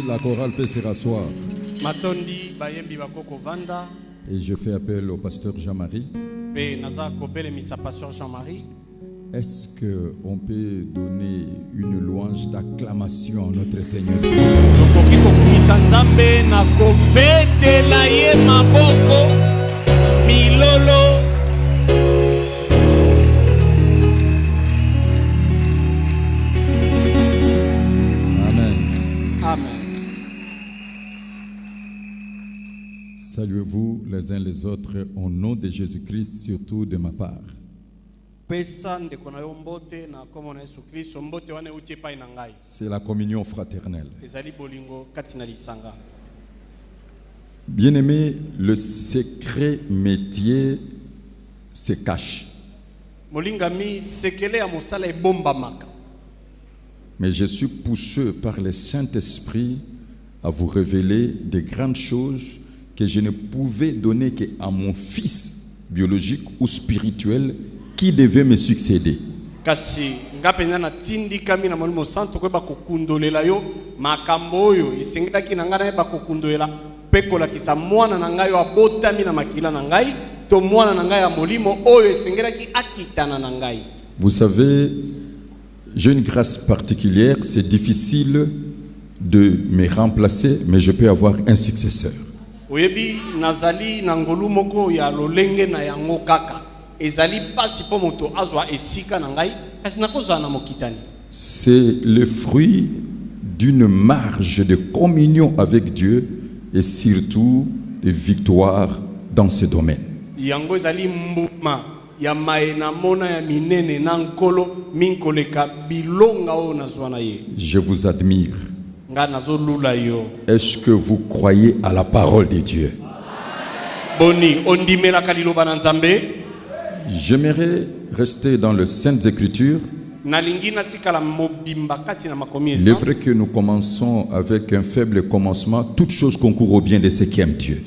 La chorale peut se rasseoir. Matondi bayembi bakoko vanda. Et je fais appel au pasteur Jean-Marie. Pe naza kobele misa pasteur Jean-Marie. Est-ce qu'on peut donner une louange d'acclamation à notre Seigneur? Tokoki kokumisa Nzambe na kobetela ye maboko milolo. Saluez-vous les uns les autres au nom de Jésus-Christ, surtout de ma part. C'est la communion fraternelle. Bien-aimé, le secret métier se cache. Mais je suis poussé par le Saint-Esprit à vous révéler des grandes choses que je ne pouvais donner qu'à mon fils biologique ou spirituel qui devait me succéder. Kasi ngapenda na tindi kami na molimo santo ko ba kokundolela yo makambo oyo isengaki na ngana ba kokundolela pekola kisa mwana na ngai abotami na makila na ngai to mwana na ngai ya molimo oyo isengaki akitana na ngai. Vous savez, j'ai une grâce particulière, c'est difficile de me remplacer, mais je peux avoir un successeur. Oyebi nazali na ngolu moko ya lolenge na yango kaka ezali pasi po moto azwa esika na ngai kasi nakozwa na mokitani. C'est le fruit d'une marge de communion avec Dieu et surtout de victoire dans ce domaine. Yango ezali mbuma ya maena mona ya minene na nkolo minkoleka bilonga o nazwa na ye. Je vous admire. Est-ce que vous croyez à la parole de Dieu? J'aimerais rester dans les Saintes Écritures. Il est vrai que nous commençons avec un faible commencement. Toute chose concourt au bien de ceux qui aiment Dieu.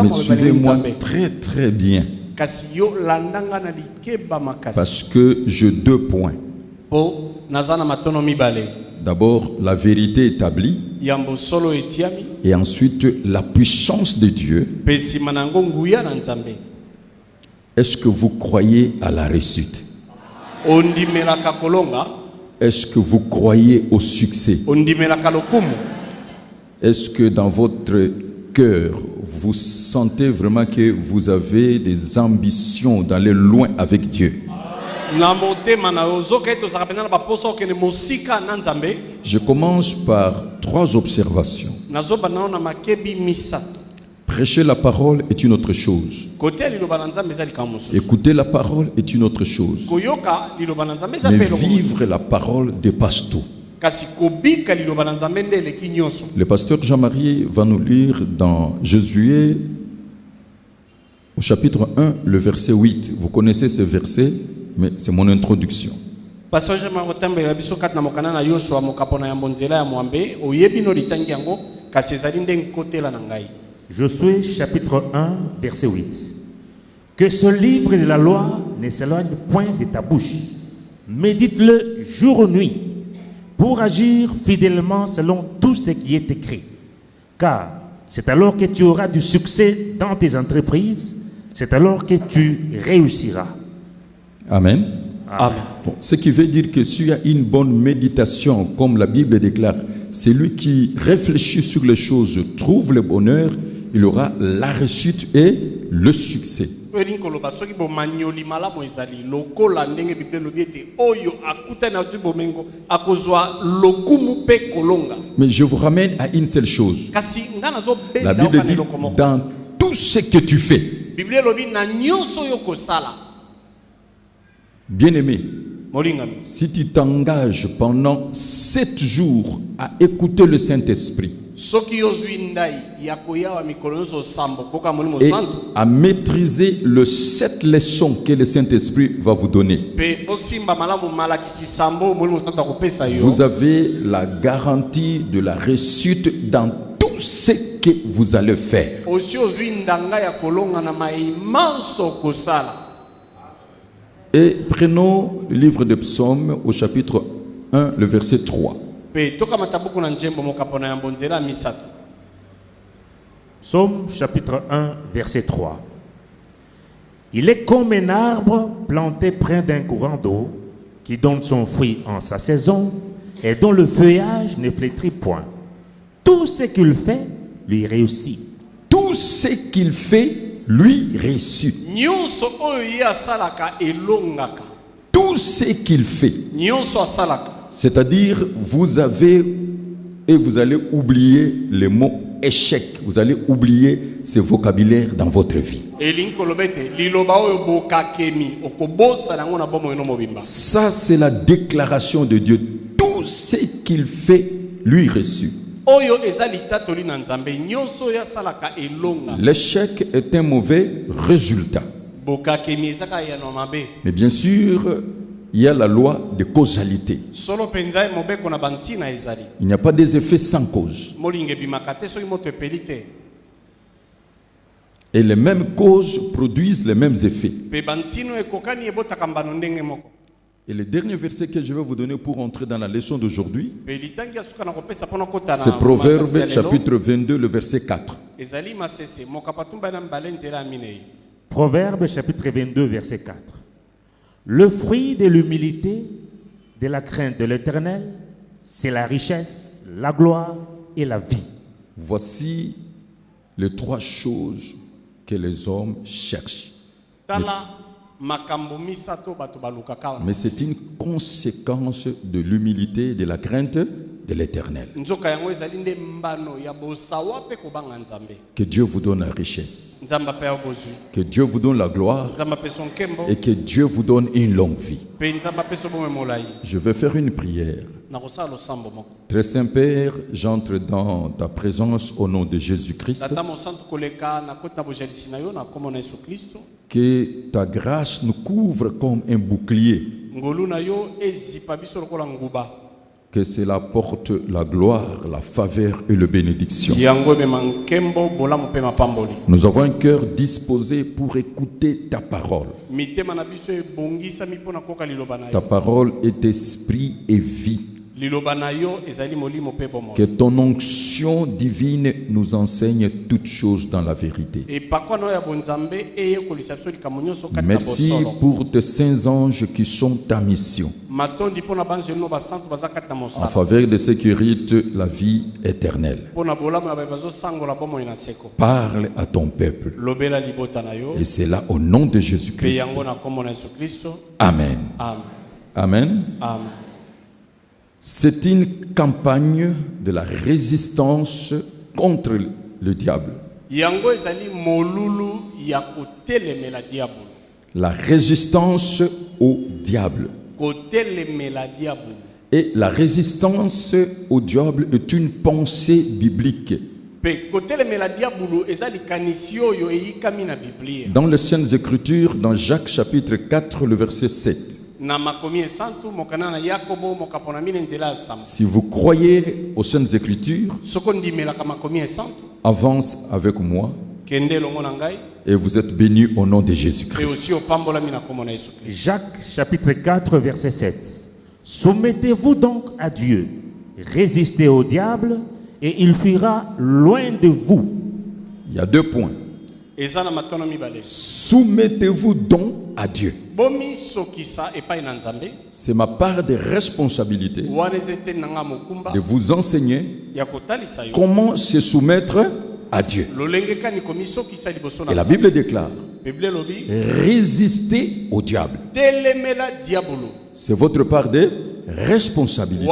Mais suivez-moi très très bien. Parce que j'ai 2 points. D'abord, la vérité établie. Et ensuite, la puissance de Dieu. Est-ce que vous croyez à la réussite? Est-ce que vous croyez au succès? Est-ce que dans votre cœur, vous sentez vraiment que vous avez des ambitions d'aller loin avec Dieu? Je commence par 3 observations. Prêcher la parole est une autre chose. Écouter la parole est une autre chose. Mais vivre la parole dépasse tout. Le pasteur Jean-Marie va nous lire dans Josué au chapitre 1, le verset 8. Vous connaissez ce verset, mais c'est mon introduction. Josué chapitre 1, verset 8. Que ce livre de la loi ne s'éloigne point de ta bouche. Médite-le jour et nuit, pour agir fidèlement selon tout ce qui est écrit. Car c'est alors que tu auras du succès dans tes entreprises, c'est alors que tu réussiras. Amen. Amen. Bon, ce qui veut dire que s'il y a une bonne méditation, comme la Bible déclare, celui qui réfléchit sur les choses trouve le bonheur, il aura la réussite et le succès. Mais je vous ramène à une seule chose. La Bible dit, dans tout ce que tu fais, Bible elobi na nyonso yo kosala. Bien-aimé, Molingami. si tu t'engages pendant 7 jours à écouter le Saint-Esprit Soki yozwi ndai ya koyawa mikolo nyonso sambo koka molimo et santo. à maîtriser les 7 leçons que le Saint-Esprit va vous donner, Pe osimba malamu malakisi sambo molimo santo akopesa yo. vous avez la garantie de la réussite dans tout ce que vous allez faire. Osi ozwi ndanga ya kolonga na maimanso kosala. Et prenons le livre de Psaumes au chapitre 1, le verset 3. Pe toka matabuku na njembo mokapona ya mbonzela misato. Psaume chapitre 1, verset 3. Il est comme un arbre planté près d'un courant d'eau qui donne son fruit en sa saison et dont le feuillage ne flétrit point. Tout ce qu'il fait lui réussit. Tout ce qu'il fait lui réussit. Nyonso oyo ye asalaka elongaka. Tout ce qu'il fait. Nyonso asalaka. C'est-à-dire, vous avez et vous allez oublier le mot échec. Vous allez oublier ce vocabulaire dans votre vie. Ça, c'est la déclaration de Dieu. Tout ce qu'il fait lui réussit. L'échec est un mauvais résultat. Mais bien sûr, il y a la loi de causalité. Il n'y a pas des effets sans cause. Et les mêmes causes produisent les mêmes effets. Et le dernier verset que je vais vous donner pour entrer dans la leçon d'aujourd'hui, c'est Proverbe chapitre 22, le verset 4. Proverbe chapitre 22, verset 4. Le fruit de l'humilité, de la crainte de l'Éternel, c'est la richesse, la gloire et la vie. Voici les 3 choses que les hommes cherchent. Mais c'est une conséquence de l'humilité et de la crainte de l'Éternel. Que Dieu vous donne la richesse. Que Dieu vous donne la gloire. Et que Dieu vous donne une longue vie. Je vais faire une prière. Très Saint-Père, j'entre dans ta présence au nom de Jésus-Christ. Que ta grâce nous couvre comme un bouclier. Que cela porte la gloire, la faveur et la bénédiction. Nous avons un cœur disposé pour écouter ta parole. Ta parole est esprit et vie. Que ton onction divine nous enseigne toutes choses dans la vérité. Merci pour tes saints anges qui sont ta mission en faveur de ceux qui héritent la vie éternelle. Parle à ton peuple. Et c'est là au nom de Jésus-Christ. Amen. Amen. Amen. C'est une campagne de la résistance contre le diable. La résistance au diable. Et la résistance au diable est une pensée biblique. Dans les Saintes Écritures, dans Jacques chapitre 4, le verset 7. Si vous croyez aux Saintes Écritures, avance avec moi et vous êtes bénis au nom de Jésus-Christ. Jacques chapitre 4, verset 7. Soumettez-vous donc à Dieu, résistez au diable et il fuira loin de vous. Il y a 2 points. Soumettez-vous donc à Dieu. C'est ma part de responsabilité de vous enseigner comment se soumettre à Dieu. Et la Bible déclare: résistez au diable. C'est votre part de responsabilité.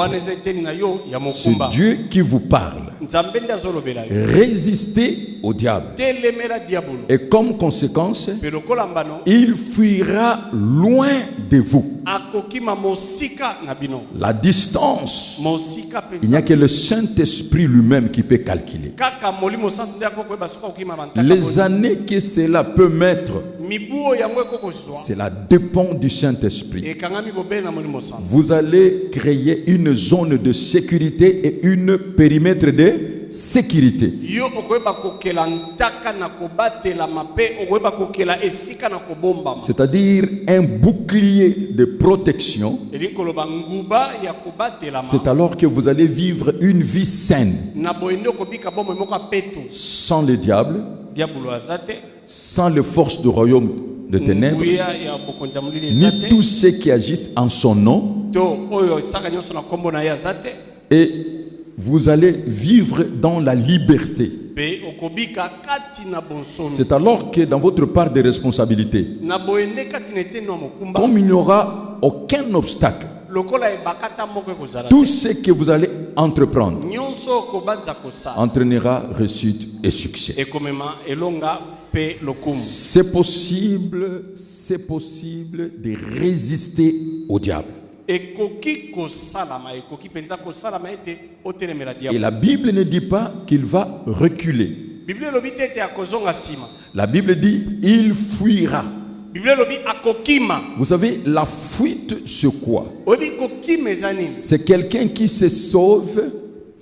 C'est Dieu qui vous parle. nzambe nde azolobela yo Résistez au diable. telemela diabolo Et comme conséquence, mpe lokola mbano il fuira loin de vous. akokima mosika na bino La distance, mosika il n'y a mpenza que le Saint-Esprit lui-même qui peut calculer. kaka molimo santu nde akokoyeba soki akokima bantaka Les années que cela peut mettre, mibu oyo yango ekokozwa cela dépend du Saint-Esprit. ekangami bobe na molimo santu Vous allez créer une zone de sécurité et une périmètre de sécurité. yo okoyeba kokela ntaka na kobatelama mpe okoyeba kokela esika na kobombama C'est-à-dire un bouclier de protection. elingi koloba nguba ya kobatelama C'est alors que vous allez vivre une vie saine, na boye nde okobika bomoi moko ya peto sans le diable, diabolo aza te sans les forces du royaume de ténèbres, nguya ya bokonzi ya molili ni eza te tous ceux qui agissent en son nom. to oyo esaka nyonso na nkombo na ye aza te Et vous allez vivre dans la liberté. mpe okobika kati na bonsomi C'est alors que dans votre part de responsabilité, na boye nde kati na eteni ya mokumba comme il n'y aura aucun obstacle, lokola ebaka ta moko ekozala tout te ce que vous allez entreprendre nyonso okobanza kosala entraînera réussite et succès. ekomema elonga mpe lokumu C'est possible de résister au diable. ekoki kosalama ekoki mpenza kosalama ete otelemela Et diabo la Bible ne dit pas qu'il va reculer. biblia elobi te ete akozonga nsima La Bible dit il fuira. biblia elobi akokima Vous savez, la fuite, c'est quoi? oyebi kokima eza nini C'est quelqu'un qui se sauve.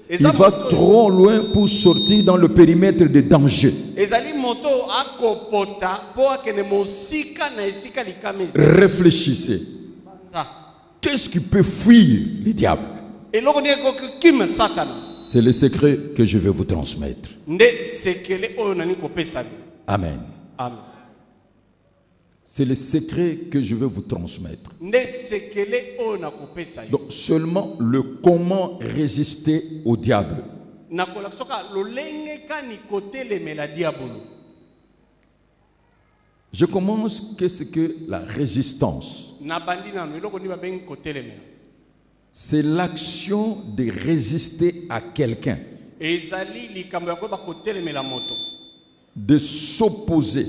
Il eza va moto trop loin pour sortir dans le périmètre de danger. ezali moto akopota mpo akende mosika na esika likamezi Réfléchissez. Qu'est-ce qui peut fuir le diable? eloko nini ekokima satana C'est le secret que je vais vous transmettre. nde sekele oyo nani kopesa bino Amen. amen C'est le secret que je vais vous transmettre. nde sekele oyo nakopesa yo Donc seulement le comment résister au diable. nakolakisa soka lolenge kani kotelemela diabolo Je commence qu'est-ce que la résistance? nabandi nano eloko nini babengi kotelemela C'est l'action de résister à quelqu'un, ezali likambo ya koyeba kotelemela moto de s'opposer.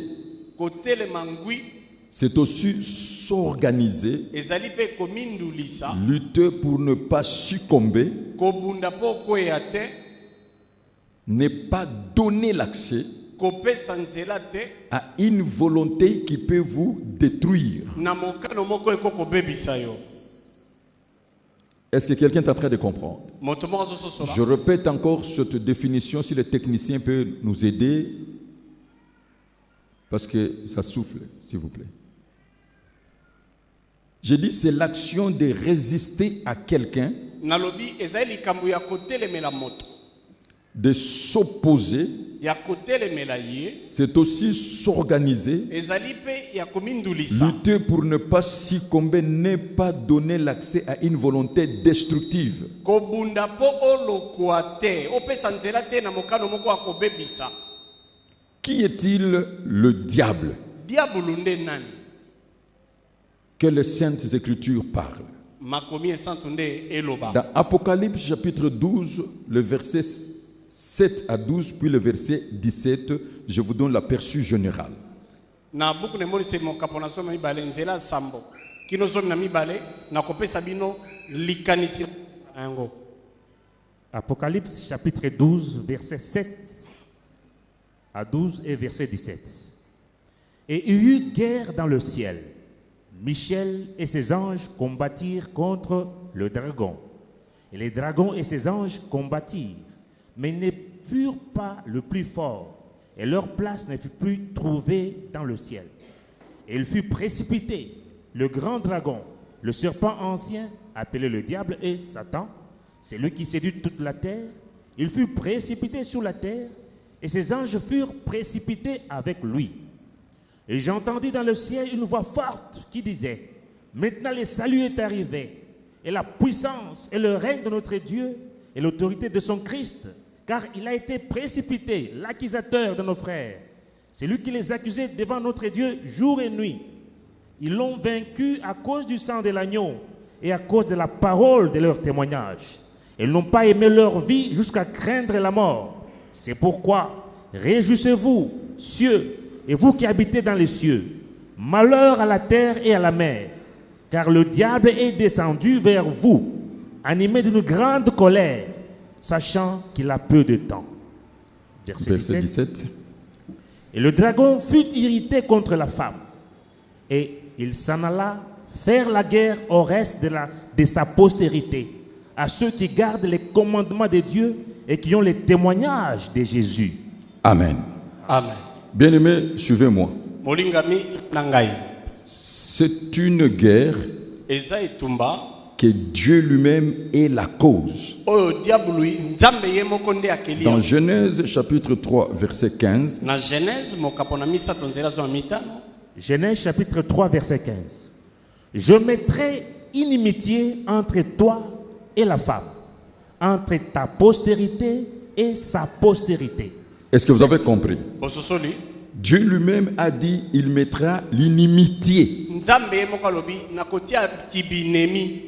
kotelema ngwi C'est aussi s'organiser, ezali mpe komindulisa lutter pour ne pas succomber, kobunda mpo okweya te ne pas donner l'accès kopesa nzela te à une volonté qui peut vous détruire. na mokano moko ekokobebisa yo Est-ce que quelqu'un est en train de comprendre? moto moko azososola Je répète encore cette définition, si le technicien peut nous aider, parce que ça souffle, s'il vous plaît. Je dis c'est l'action de résister à quelqu'un, nalobi ezali likambo ya kotelemela moto de s'opposer, ya kotelemela ye c'est aussi s'organiser, ezali mpe ya komindulisa lutter pour ne pas succomber, ne pas donner l'accès à une volonté destructive. kobunda mpo olokwa te opesa nzela te na mokano moko ya kobebisa Qui est-il le diable diabolo nde nani que les Saintes Écritures parlent? makomi esantu nde eloba Dans Apocalypse chapitre 12, le verset 7 à 12, puis le verset 17, je vous donne l'aperçu général. na buku nemonisi mokapo na somi na mibale nzela sambo kino somi na mibale nakopesa bino likanisi na yango Apocalypse chapitre 12, verset 7 à 12 et verset 17. Et il y eut guerre dans le ciel. Michel et ses anges combattirent contre le dragon. Et les dragons et ses anges combattirent, mais ils ne furent pas le plus fort, et leur place ne fut plus trouvée dans le ciel. Et il fut précipité, le grand dragon, le serpent ancien, appelé le diable et Satan, c'est lui qui séduit toute la terre. Il fut précipité sur la terre, et ses anges furent précipités avec lui. Et j'entendis dans le ciel une voix forte qui disait, « Maintenant le salut est arrivé, et la puissance et le règne de notre Dieu, et l'autorité de son Christ, car il a été précipité, l'accusateur de nos frères. C'est lui qui les accusait devant notre Dieu jour et nuit. Ils l'ont vaincu à cause du sang de l'agneau et à cause de la parole de leur témoignage. Ils n'ont pas aimé leur vie jusqu'à craindre la mort. C'est pourquoi, réjouissez-vous, cieux, et vous qui habitez dans les cieux. Malheur à la terre et à la mer, car le diable est descendu vers vous, animé d'une grande colère, sachant qu'il a peu de temps. Verset 17. Et le dragon fut irrité contre la femme, et il s'en alla faire la guerre au reste de sa postérité, à ceux qui gardent les commandements de Dieu et qui ont les témoignages de Jésus. Amen. Amen. Bien-aimés, suivez-moi. Molingami nangai. C'est une guerre Eza etumba. que Dieu lui-même est la cause. Oyo diabului nzambe ye moko nde akeli. Dans Genèse chapitre 3 verset 15, Na Genèse mokapo na misato nzela zo mitano. Genèse chapitre 3 verset 15. Je mettrai inimitié entre toi et la femme, entre ta postérité et sa postérité. est-ce que vous avez compris? Bososoli. Dieu lui-même a dit, il mettra l'inimitié. Nzambe ye moko alobi nakotia kibinemi.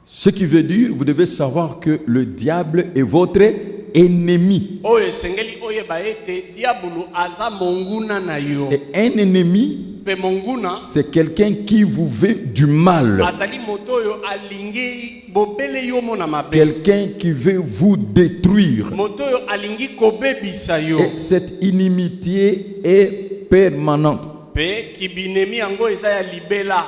Ce qui veut dire, vous devez savoir que le diable est votre ennemi. Oyo sengeli oye baete diabulu aza monguna na yo. Et un ennemi, Pe monguna c'est quelqu'un qui vous veut du mal. azali moto oyo alingi bobele yo mona mabe. Quelqu'un qui veut vous détruire. Moto oyo alingi kobebisa yo. Et cette inimitié est permanente. Pe kibinemi yango eza ya libela.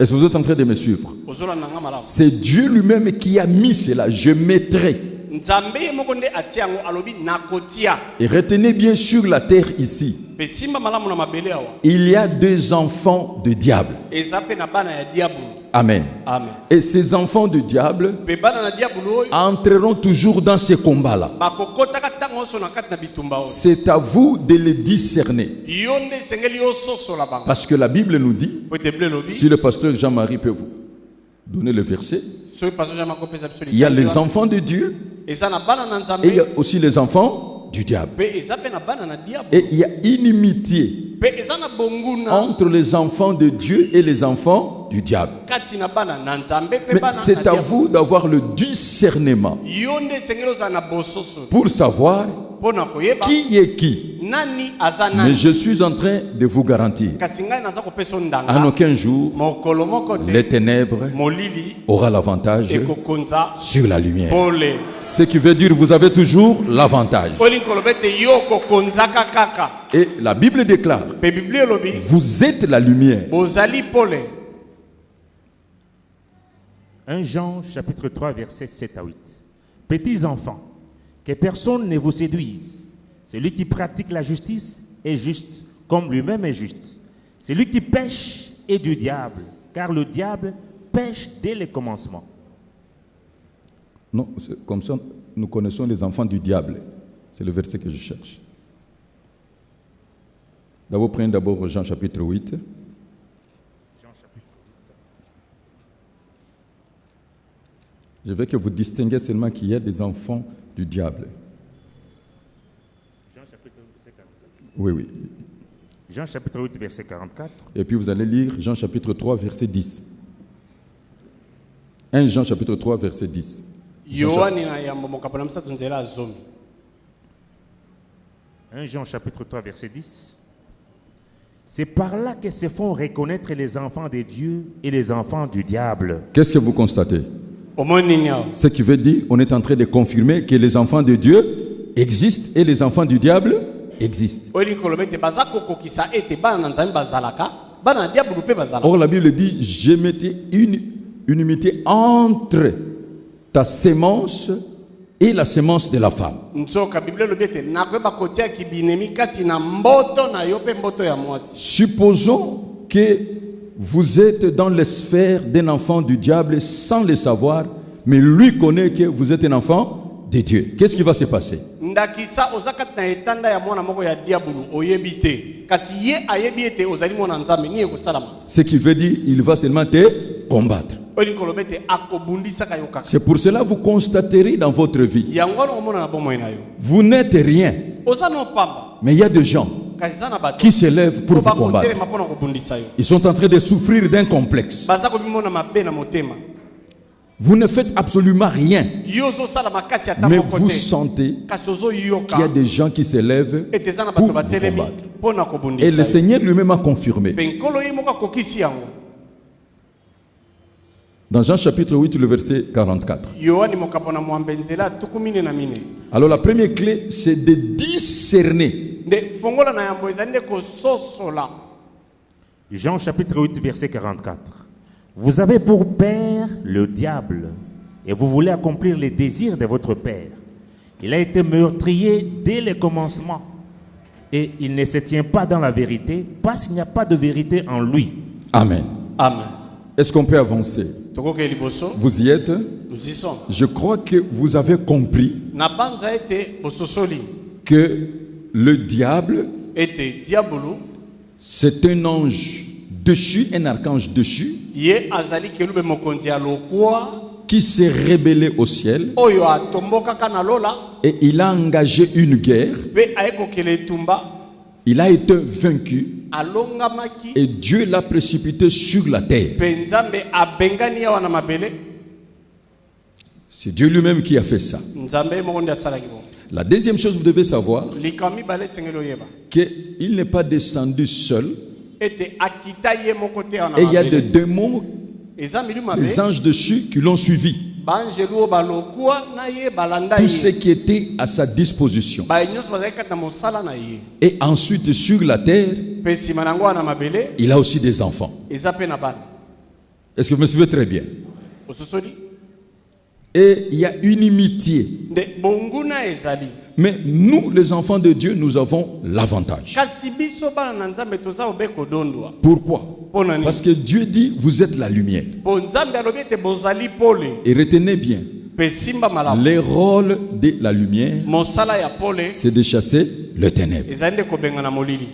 Est-ce que vous êtes en train de me suivre? Ozola nanga malamu. C'est Dieu lui-même qui a mis cela. Je mettrai. Nzambe ye moko nde atia yango alobi nakotia. Et retenez bien sur la terre ici, Pe simba malamu na mabele awa. il y a des enfants de diable. Eza pe na bana ya diabulu. Amen. Amen. Et ces enfants de diable Pe bana na diabulu oyo entreront toujours dans ces combats-là. bakokotaka ntango nyonso na kati na bitumba oyo. C'est à vous de les discerner. Yo nde esengeli ososola bango. Parce que la Bible nous dit, Po ete ble lobi. si le pasteur Jean-Marie peut vous donner le verset, Soki pasteur Jean makopesa biso il y a litali les wana. enfants de Dieu Eza na bana na Nzambe. et il y a aussi les enfants du diable. Pe eza pe na bana na diabulu. Et il y a inimitié Pe eza na bonguna entre les enfants de Dieu et les enfants du diable. kati na bana na Nzambe pe Mais bana na c'est à diabulu. vous d'avoir le discernement Yo nde esengeli ozala na bososo pour savoir mpona koyeba qui est qui. nani aza Mais nani. je suis en train de vous garantir, Kasi ngai naza kopesa en ndanga aucun jour, mokolo moko te les ténèbres molili aura l'avantage ekokonza sur la lumière. pole. Ce qui veut dire que vous avez toujours l'avantage. Olingi koloba ete yo kokonzaka kaka. Et la Bible déclare, Pe biblia elobi vous êtes la lumière. bozali pole. 1 Jean chapitre 3 versets 7 à 8. Petits enfants, que personne ne vous séduise. Celui qui pratique la justice est juste, comme lui-même est juste. Celui qui pêche est du diable, car le diable pêche dès le commencement. Non, c'est comme ça, nous connaissons les enfants du diable. C'est le verset que je cherche. D'abord, prenez d'abord Jean chapitre 8. Je veux que vous distinguiez seulement qu'il y a des enfants du diable. Jean chapitre 8, verset 44. Oui, oui. Jean chapitre 8, verset 44. Et puis vous allez lire Jean chapitre 3, verset 10. 1 Jean chapitre 3, verset 10. yohani na yambo mokapo na misato nzela azomi. 1 Jean chapitre 3, verset 10. C'est par là que se font reconnaître les enfants de Dieu et les enfants du diable. Qu'est-ce que vous constatez? Omoni nini awa? Ce qui veut dire, on est en train de confirmer que les enfants de Dieu existent et les enfants du diable existent. Olingi koloba ete baza kokokisa ete bana na Nzambe bazalaka bana na diabulu mpe bazalaka. Or, la Bible dit, je mettais une unité entre ta sémence et la sémence de la femme. Nzoka biblia elobi ete nakoyeba kotia kibinemi kati na mboto na yo mpe mboto ya mwasi. Supposons que vous êtes dans les sphères d'un enfant du diable sans le savoir, mais lui connaît que vous êtes un enfant de Dieu. Qu'est-ce qui va se passer? Ndakisa oza kati na etanda ya mwana moko ya diabulu oyebi te kasi ye ayebi ete ozali mwana Nzambe nini ekosalama. Ce qui veut dire, il va seulement te combattre. Olingi koloba ete akobundisaka yo kaka. C'est pour cela que vous constaterez dans votre vie, Yango wana omona na bomoi na yo. vous n'êtes rien, Oza no pamba mais il y a des gens kasi eza na bato qui se lèvent pour vous combattre. bakotelema mpona kobundisa yo. Ils sont en train de souffrir d'un complexe. Baza kobimona mabe na motema. Vous ne faites absolument rien. Yo ozosala makasi ata Mais moko vous te. sentez Kasi ozoyoka. qu'il y a des gens qui s'élèvent Ete eza na pour bato vous batelemi combattre. mpona kobundisa Et le yo. Seigneur lui-même a confirmé. Mpe nkolo ye moko akokisi yango. Dans Jean chapitre 8, le verset 44. Yohani mokambo na mwambe nzela tuku mine na mine. Alors la première clé, c'est de discerner. Nde fongola na yambo ezali nde kososola. Jean chapitre 8, verset 44. Vous avez pour père le diable et vous voulez accomplir les désirs de votre père. Il a été meurtrier dès le commencement et il ne se tient pas dans la vérité parce qu'il n'y a pas de vérité en lui. Amen. Amen. Est-ce qu'on peut avancer? Tokoke liboso. Vous y êtes? Nous y sommes. Je crois que vous avez compris Na banza ete bososoli. que le diable, Ete diabolo. c'est un ange déchu, un archange déchu, Ye azali kelube mokonzi ya lokwa. qui s'est rébellé au ciel Oyo atomboka kana lola. et il a engagé une guerre. Pe ayekokele tumba. Il a été vaincu Alongamaki. et Dieu l'a précipité sur la terre. Pe nzambe abengani ya wana mabele. C'est Dieu lui-même qui a fait ça. Nzambe moko nde asalaki bongo. La deuxième chose, vous devez savoir Likambo mibale esengeli oyeba. qu'il n'est pas descendu seul Ete akita ye moko te wana et il y a des mabele. démons, Eza milieu mabe. les anges déchus qui l'ont suivi. Banjelu oyo balokwa na ye balanda Tout ce ye. qui était à sa disposition. Baye nyonso bazali kati na mosala na ye. Et ensuite, sur la terre, Pe nsima na yango wana mabele il a aussi des enfants. eza pe na bana. Est-ce que vous me suivez très bien? Ososoli. Et il y a une inimitié. Nde bonguna ezali. Mais nous, les enfants de Dieu, nous avons l'avantage. Kasi biso bana na nzambe toza obeko dondwa. Pourquoi? Pona nini? Parce que Dieu dit, vous êtes la lumière. Po nzambe alobi ete bozali pole. Et retenez bien, Pe simba malamu. le rôle de la lumière, Mosala ya pole c'est de chasser le ténèbre. ezali nde kobenga na molili.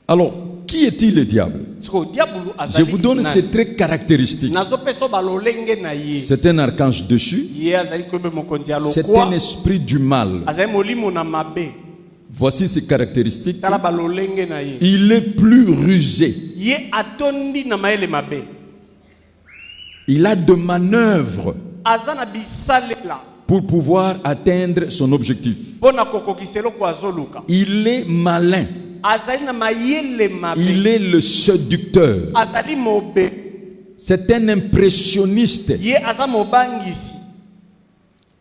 Alors, qui est-il le diable? Siko diabulu Je azali. vous donne ces traits caractéristiques. Nazopesa balolenge na ye. C'est un archange déchu. Ye azali kobe mokonzi ya C'est lokwa. un esprit du mal. Azali molimo na mabe. Voici ses caractéristiques. Tala balolenge na ye. Il est plus rusé. Ye atondi na maele mabe. Il a de manœuvres Aza na bisalela. pour pouvoir atteindre son objectif. Pona kokokiselo kwa azoluka. Il est malin. Azali na mayele mabe. Il est le séducteur. Azali mobe. C'est un impressionniste. Ye aza mobangisi.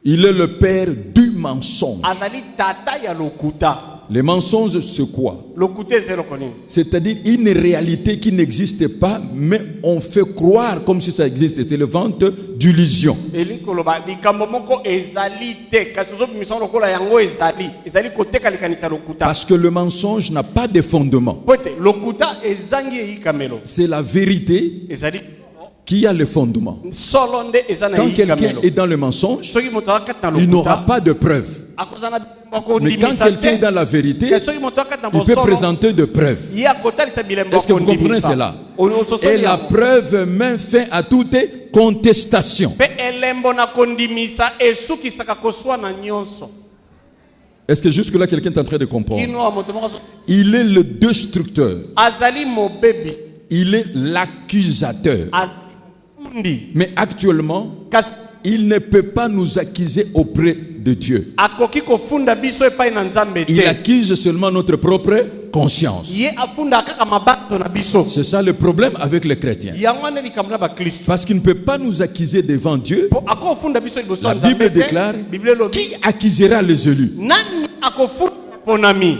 Il est le père du mensonge. Azali tata ya lokuta. Les mensonges, c'est quoi? Lokuta ezelo konini. C'est-à-dire une réalité qui n'existe pas, mais on fait croire comme si ça existe. C'est le ventre d'illusion. Elingi koloba likambo moko ezali te. Kasi ozobimisa lokola yango ezali. Ezali koteka likanisa lokuta. Parce que le mensonge n'a pas de fondement. Po ete lokuta ezangi eyikamelo. C'est la vérité Ezali qui a le fondement. solo nde eza na Quand quelqu'un eyikamelo. est dans le mensonge, Soki moto akati na il n'aura lokuta pas de preuves. akozana Mais quand bakondimisa quelqu'un est te. dans la vérité, Soki moto akati na il peut bosolo présenter de preuves. ye akotalisa bilembo Est-ce que vous comprenez akondimisa. cela? Ososoli Et la yango. preuve met fin à toute contestation. Pe elembo na kondimisa esukisaka koswana nyonso. Est-ce que jusque-là, quelqu'un est en train de comprendre? Kino wa moto moko Il est le destructeur. azali mobebi. Il est l'accusateur. Azali fundi. Mais actuellement, Kasi il ne peut pas nous accuser auprès de Dieu. akoki kofunda biso epai na nzambe Il te. accuse seulement notre propre conscience. Ye afunda kaka mabato na biso. C'est ça le problème avec les chrétiens. Yango ane likambo na bakristo. Parce qu'il ne peut pas nous accuser devant Dieu. Po akofunda biso liboso La ya nzambe Bible te. déclare, Bible elobi qui accusera les élus? nani akofunda ponami.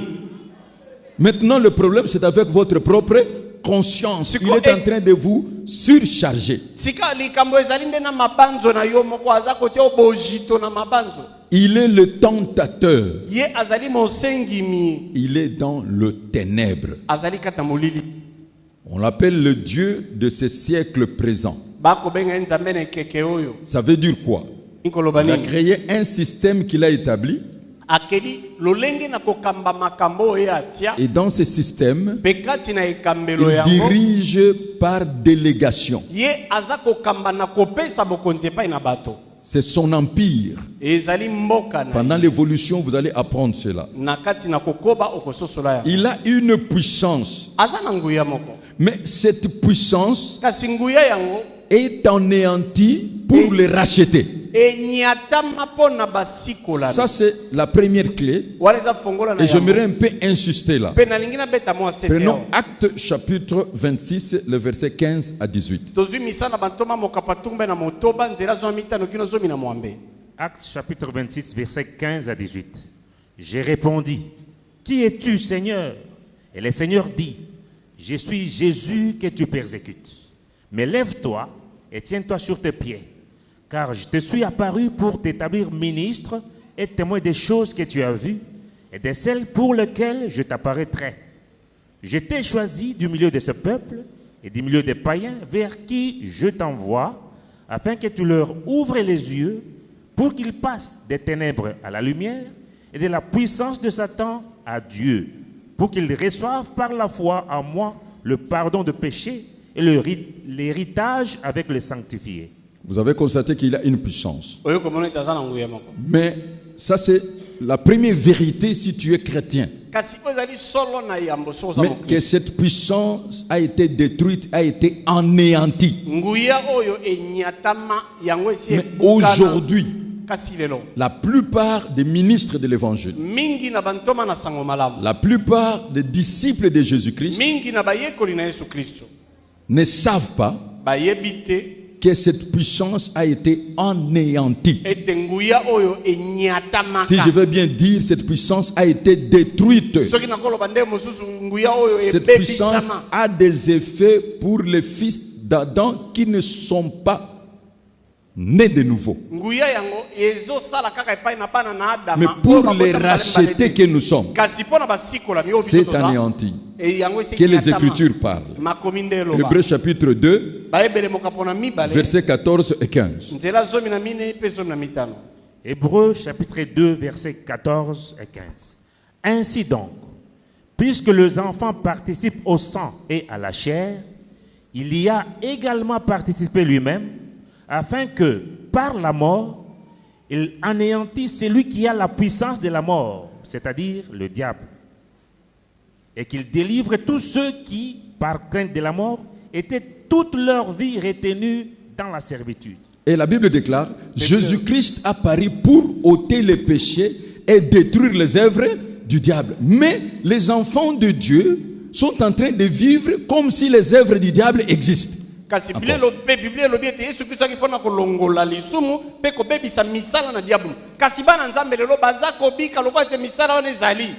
Maintenant, le problème, c'est avec votre propre conscience. Il est en train de vous surcharger. Sika likambo ezali nde na mabanzo na yo moko aza kotia obojito na mabanzo. Il est le tentateur. Ye azali mosengimi. Il est dans le ténèbre. Azali kata molili. On l'appelle le Dieu de ces siècles présents. Bakobenga nzambe na keke oyo. Ça veut dire quoi? Nikoloba Il a nini? créé un système qu'il a établi. Akeli lolenge na kokamba makambo oyo atia. Et dans ce système, Pe kati na ekambelo il yango. dirige par délégation. Ye aza kokamba na kopesa bokonzi epai na bato. C'est son empire. Ezali mboka na Pendant l'évolution, vous allez apprendre cela. na kati na kokoba okososola ya. Il a une puissance. Aza na nguya moko. Mais cette puissance Kasi nguya yango est anéantie pour les racheter. enyatama pona basikola. Ça, c'est la première clé. Waleza fongola na Et yango. j'aimerais un peu insister là. Pe nalingi na beta mwa sete. Prenons Acte chapitre 26, le verset 15 à 18. Tozwi misana bantoma mokapatumbe na motoba nzela zo mitano kino zo mina mwambe. Acte chapitre 26, versets 15 à 18. J'ai répondu, qui es-tu, Seigneur? Et le Seigneur dit, je suis Jésus que tu persécutes. Mais lève-toi et tiens-toi sur tes pieds, car je te suis apparu pour t'établir ministre et témoin des choses que tu as vues et de celles pour lesquelles je t'apparaîtrai. Je t'ai choisi du milieu de ce peuple et du milieu des païens vers qui je t'envoie, afin que tu leur ouvres les yeux pour qu'ils passent des ténèbres à la lumière et de la puissance de Satan à Dieu, pour qu'ils reçoivent par la foi en moi le pardon de péché et l'héritage avec les sanctifiés. Vous avez constaté qu'il a une puissance. Oyo komona itaza na nguya moko. Mais ça, c'est la première vérité si tu es chrétien. Kasi ozali solo na yambo soza Mais moko. que cette puissance a été détruite, a été anéantie. Nguya oyo enyatama yango esi Mais ebukana. aujourd'hui, Kasi lelo. la plupart des ministres de l'évangile, Mingi na bantoma na sango malamu. la plupart des disciples de Jésus-Christ Mingi na bayekoli na Yesu Kristo. ne savent pas Bayebi te que cette puissance a été anéantie. ete nguya oyo enyatamaka. Si je veux bien dire, cette puissance a été détruite. Soki nakoloba nde mosusu nguya oyo Cette puissance ebebisama. a des effets pour les fils d'Adam qui ne sont pas nés de nouveau. Nguya yango ezosala kaka epai na bana na Adama. Mais pour les racheter que nous sommes, Kasi pona basikola mi obiso c'est toza. anéanti. Et yango esi Que les enyatama. Écritures parlent. Makomi nde eloba. Hébreux chapitre 2, Bayebele mokapona mibale. versets 14 et 15. Nzela zomi na mine pe zomi na mitano. Hébreux chapitre 2, versets 14 et 15. Ainsi donc, puisque les enfants participent au sang et à la chair, il y a également participé lui-même, afin que, par la mort, il anéantisse celui qui a la puissance de la mort, c'est-à-dire le diable, et qu'il délivre tous ceux qui, par crainte de la mort, étaient toute leur vie retenus dans la servitude. Et la Bible déclare, Jésus-Christ apparut pour ôter les péchés et détruire les œuvres du diable. Mais les enfants de Dieu sont en train de vivre comme si les œuvres du diable existent. Kasi Biblia lobi ete Yesu Kristo akipona kolongola lisumu pe kobebisa misala na diablo. Kasi bana nzambe lelo baza kobika loba ete misala wana ezali.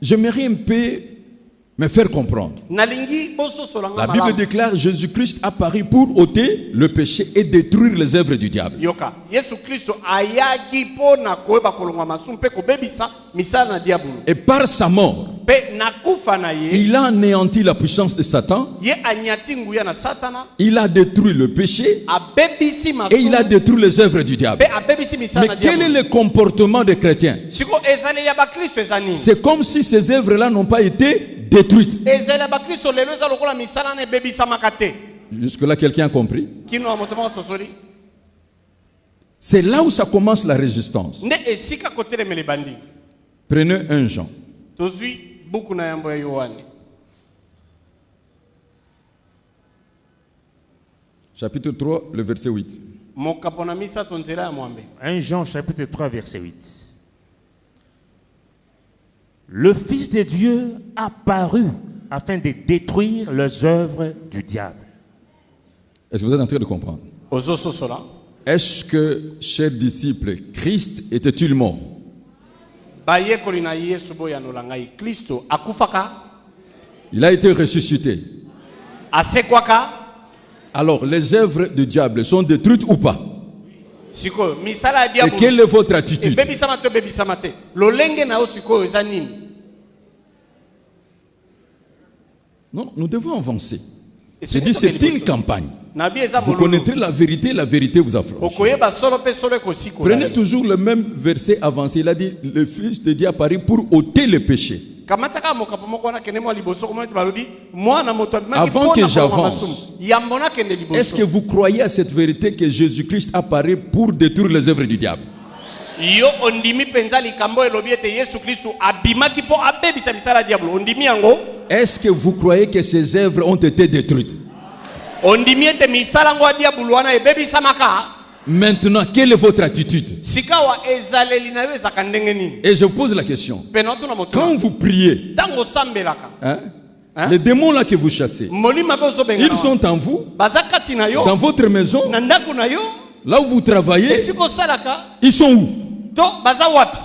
J'aimerais un peu me faire comprendre. Nalingi boso solanga La malamu. Bible déclare, Jésus-Christ apparut pour ôter le péché et détruire les œuvres du diable. Yoka. Yesu Kristo ayaki pona koeba kolongwa masumu pe kobebisa misala na diablo. Et par sa mort, Pe nakufa na ye. il a anéanti la puissance de Satan, Ye anyati nguya na satana. il a détruit le péché Abebisi et il a masumu. détruit les œuvres du diable. Pe abebisi misala na Mais quel est diablo. le comportement des chrétiens? Siko ezali ya ba Kristo ezani. C'est comme si ces œuvres-là n'ont pas été détruites. Ezali ya ba Kristo lelo eza lokola misala na ebebisa makate. Jusque-là, quelqu'un a compris? Kino motoma sosoli. C'est là où ça commence la résistance. Nde esika kotelemela bandi. Prenez 1 Jean. Tozwi buku na yambo ya Yohane. Chapitre 3, le verset 8. Mokapona misato nzela ya mwambe. 1 Jean chapitre 3 verset 8. Le Fils de Dieu a paru afin de détruire les œuvres du diable. Est-ce que vous êtes en train de comprendre? Ozoso sola. Est-ce que, chers disciples, Christ était-il mort? Bayekoli na Yesu boyanola ngai. Kristo akufaka, Il a été ressuscité. asekwaka. Alors, les œuvres du diable sont détruites ou pas? Siko misala ya Et diablo. quelle est votre attitude? Ebebisama to bebisama te. Lolenge na yo siko eza nini? Non, nous devons avancer. Et J'ai dit, c'est une campagne. Nabi eza Vous mololo. connaîtrez la vérité vous affranchit. Okoyeba solo pe solo ekosiko. Prenez toujours le même verset avancé. Il a dit, le Fils de Dieu apparut pour ôter le péché. Kamataka mokapo moko wana kende mo liboso ko moto balobi mwana moto abimaki Avant que pona j'avance, kolonga masumu. Yambona kende liboso. Est-ce que vous croyez à cette vérité que Jésus-Christ apparaît pour détruire les œuvres du diable? Yo ondimi penza likambo elobi ete Yesu Kristo abimaki po abebisa misala ya diablo. Ondimi yango. Est-ce que vous croyez que ces œuvres ont été détruites? Ondimi ete misala ngo ya diablo wana ebebisa maka. Maintenant, quelle est votre attitude? sikawa ezaleli na yo ezaka ndenge nini? Et je pose la question. Pena tuna moto Quand vous priez, tango sambelaka les démons là que vous chassez, molima bozo benga ils sont en vous, bazakati na yo dans votre maison, na ndako na yo là où vous travaillez, esiko salaka ils sont où? to baza wapi?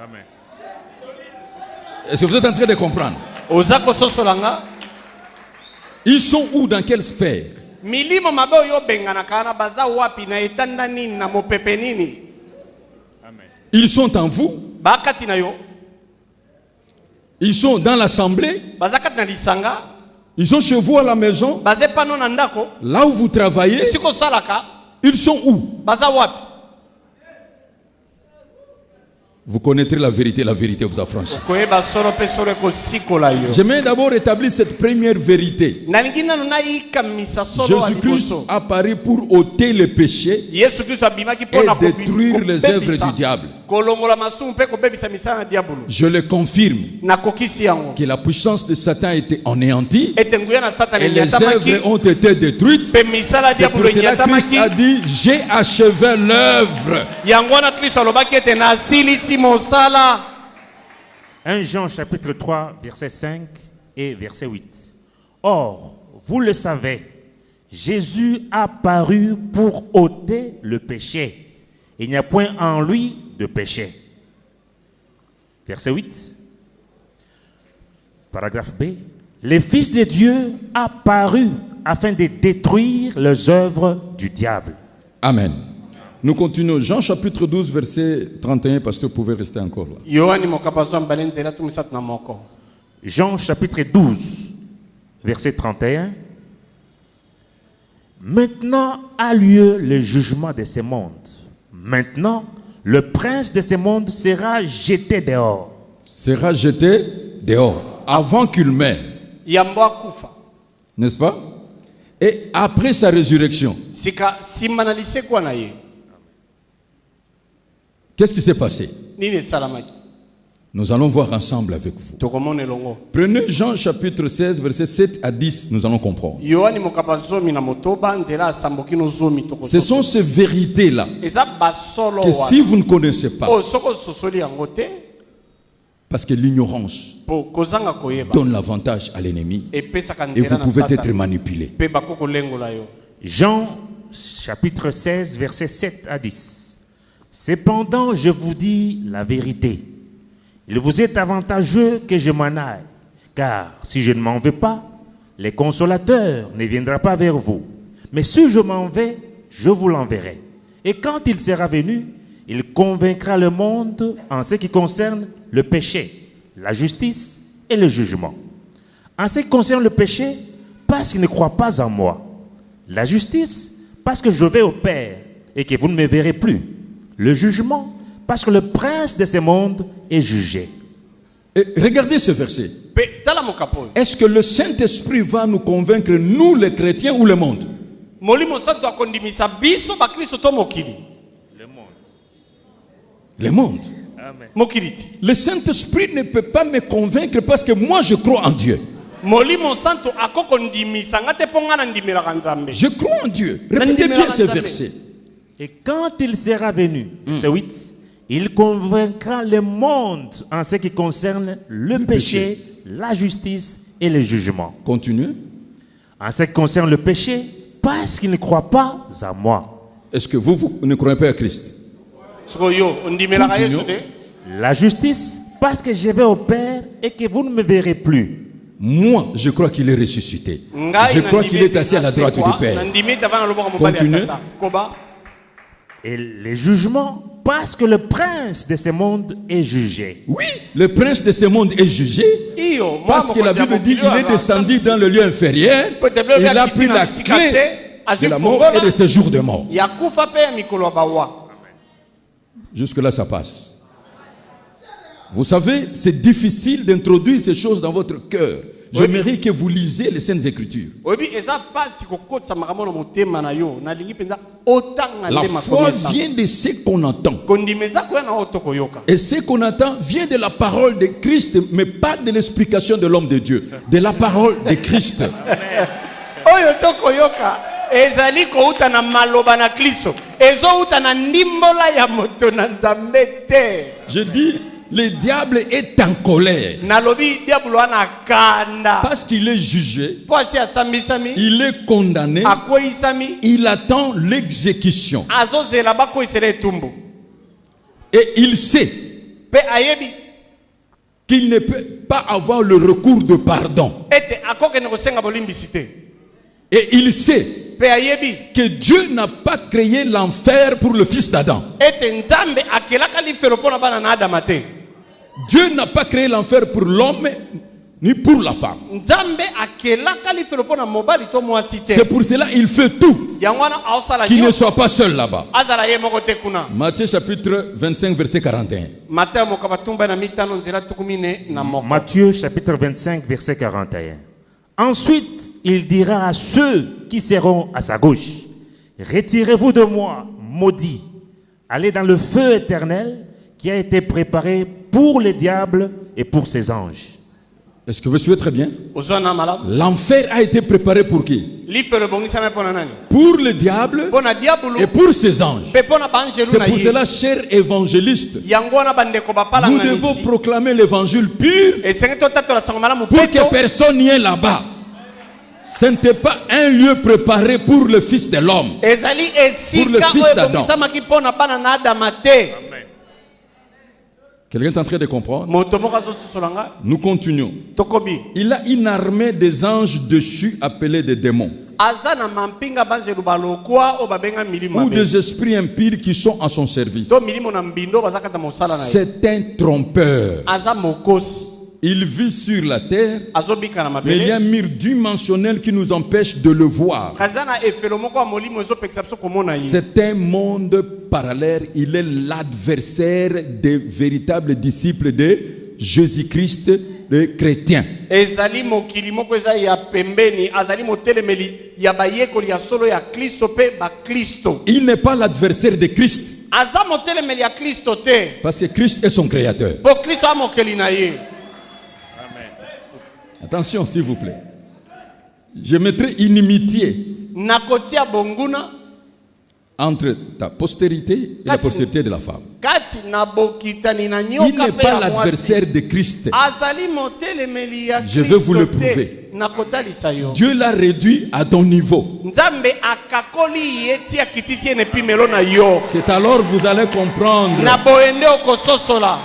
Amen. Est-ce que vous êtes en train de comprendre? Ozako sosolanga Ils sont où? Dans quelle sphère? milimo mabe oyo bengana kana baza wapi na etanda nini na mopepe nini? Amen. Ils sont en vous, Bakati na yo ils sont dans l'assemblée, bazakati na lisanga ils sont chez vous à la maison, baze pano na ndako là où vous travaillez, esiko salaka ils sont où? baza wapi? Vous connaîtrez la vérité vous affranchit. Koyeba solo pe solo ko sikola yo. J'aimerais d'abord établir cette première vérité. Nalingi nanu na ikamisa solo wa Jésus-Christ liboso. apparu pour ôter le péché Yesu Kristo abimaki et pona détruire les œuvres du diable. kolongola masumu pe kobebisa misala na diabolo. Je le confirme Nakokisi yango. que la puissance de Satan a été anéantie Ete nguya na Satan et les nyatamaki œuvres ont été détruites. pe misala C'est pour diabolo cela que Christ nyatamaki. a dit: j'ai achevé l'œuvre. Yango na Kristo alobaki ete nasilisi mosala. 1 Jean chapitre 3, verset 5 et verset 8. Or, vous le savez, Jésus a paru pour ôter le péché. Il n'y a point en lui de péché. Verset 8. Paragraphe B. Le Fils de Dieu a paru afin de détruire les œuvres du diable. Amen. Nous continuons. Jean chapitre 12, verset 31, pasteur, vous pouvez rester encore là. Yohani mokapazo mbalenzela tumisatu na moko. Jean chapitre 12, verset 31. Maintenant a lieu le jugement de ce monde. Maintenant, le prince de ce monde sera jeté dehors. Sera jeté dehors avant qu'il meure. Yambo akufa. N'est-ce pas? Et après sa résurrection, Sika simanalise kwa na ye. qu'est-ce qui s'est passé? Nini salamaki? Nous allons voir ensemble avec vous. Tokomone longo. Prenez Jean chapitre 16, verset 7 à 10, nous allons comprendre. Yohani mokapazo mina motoba nzela asamboki no zomi toko. Ce sont ces vérités-là Eza basolo que si vous ne connaissez pas, o soko sosoli yango te parce que l'ignorance po kozanga koyeba. donne l'avantage à l'ennemi Epesaka et nzela vous na pouvez Satan. être manipulé. Pe bakoko lengola yo. Jean chapitre 16, verset 7 à 10. Cependant, je vous dis la vérité. Il vous est avantageux que je m'en aille, car si je ne m'en vais pas, le consolateur ne viendra pas vers vous. Mais si je m'en vais, je vous l'enverrai. Et quand il sera venu, il convaincra le monde en ce qui concerne le péché, la justice et le jugement. En ce qui concerne le péché, parce qu'il ne croit pas en moi. La justice, parce que je vais au Père et que vous ne me verrez plus. Le jugement, parce que le prince de ce monde est jugé. Et regardez ce verset. Pe tala mokapo. Est-ce que le Saint-Esprit va nous convaincre, nous les chrétiens ou le monde? Molimo santo akondimisa biso ba Kristo to mokili. Le monde. Le monde. Amen. Mokiliti. Le Saint-Esprit ne peut pas me convaincre parce que moi je crois en Dieu. Molimo santo akokondimisa ngate pongana ndimela nzambe. Je crois en Dieu. Répétez bien ce verset. Et quand il sera venu, c'est 8, il convaincra le monde en ce qui concerne le péché, la justice et le jugement. Continuez. En ce qui concerne le péché, parce qu'il ne croit pas à moi. Est-ce que vous ne croyez pas à Christ? Soko yo ondimela ka Yesu te. La justice, parce que je vais au Père et que vous ne me verrez plus. Moi, je crois qu'il est ressuscité. Ngai Je crois qu'il est assis à la droite du Père. Nandimi tavana loboko mobali ya Continue. tata. Koba. Et le jugement, parce que le prince de ce monde est jugé. Oui, le prince de ce monde est jugé Iyo parce que la Bible dit qu'il est descendu dans le lieu inférieur. Il a pris la clé de la mort et de ses jours de mort. Yakufa pe ya mikolo bawa. Jusque-là, ça passe. Vous savez, c'est difficile d'introduire ces choses dans votre cœur. J'aimerais que vous lisez les Saintes Écritures. Oyebi eza pasi kokotsa makambo na motema na yo. Nalingi penza otanga La nde foi makomesa. vient de ce qu'on entend. Kondimeza koya na otoko yoka. Et ce qu'on entend vient de la parole de Christ, mais pas de l'explication de l'homme de Dieu. De la parole de Christ. Oyo toko yoka ezali kouta na maloba na Kristo ezouta na ndimbola ya moto na Nzambe te. Je dis, le diable est en colère. Nalobi diablo ana kanda. Parce qu'il est jugé, Poasi asambisami. il est condamné, Akoisami. il attend l'exécution. Azozela bako isere tumbu. Et il sait Pe ayebi. qu'il ne peut pas avoir le recours de pardon. Ete akoke ne kosenga bolimbisite. Et il sait Pe ayebi. que Dieu n'a pas créé l'enfer pour le fils d'Adam. Ete Nzambe akelaka lifelo pona bana na Adama te. Dieu n'a pas créé l'enfer pour l'homme ni pour la femme. Nzambe akelaka lifelo pona mobali to mwasi te. C'est pour cela qu'il fait tout, Yangwana aosala qu'il ne soit pas seul là-bas. azala ye moko te kuna. Matthieu chapitre 25 verset 41. Mateo mokabatumba na mitano nzela tukumine na moko. Matthieu chapitre 25, verset 41. Ensuite, il dira à ceux qui seront à sa gauche, retirez-vous de moi, maudits, allez dans le feu éternel qui a été préparé pour le diable et pour ses anges. Est-ce que vous suivez très bien? Ozwana malamu. L'enfer a été préparé pour qui? Lifelo bongisa pona nani? Pour le diable Pona diabolo. et pour ses anges. Pe pona banjelu C'est na pour ye. cela, cher évangéliste, Yangwana bandeko bapala nous ngani. devons proclamer l'évangile pur Et c'est que tata la sango malamu pour que peto. personne n'y ait là-bas. Ce n'était pas un lieu préparé pour le Fils de l'homme. Ezali Pour le esika fils oyo d'Adam. bongisa maki pona bana na Adama te. Quelqu'un est en train de comprendre? Moto moko azososolanga. Nous continuons. Tokobi. Il a une armée des anges déchus appelés des démons, Azana mampinga banjelu balokwa o babenga milimo. ou des esprits impurs qui sont à son service. To milimo na mbindo bazakata mosala na ye. C'est un trompeur. Aza mokosi. Il vit sur la terre, Azobika na mais il y a mabele. un mur dimensionnel qui nous empêche de le voir. Kazana efelo moko ya molimo ezopekisa biso komona ye. C'est un monde parallèle. Il est l'adversaire des véritables disciples de Jésus-Christ, des chrétiens. Ezali mokili moko eza ya pembeni, azali motelemeli ya bayekoli ya solo ya Kristo pe ba Kristo. Il n'est pas l'adversaire de Christ, Aza motelemeli ya Kristo te. parce que Christ est son créateur. Po Kristo amokeli na ye. Attention, s'il vous plaît. Je mettrai inimitié Nakotia bonguna entre ta postérité et la postérité de la femme. kati na bokitani na Il nyoka n'est pe pas ya mwasi. l'adversaire de Christ. Azali motelemeli ya Je vais vous le Kristo te. prouver. Nakotalisa yo. Dieu l'a réduit à ton niveau. Nzambe akakoli ye tia kitisi ene pimelo na yo. C'est alors vous allez comprendre. Na boende okososola.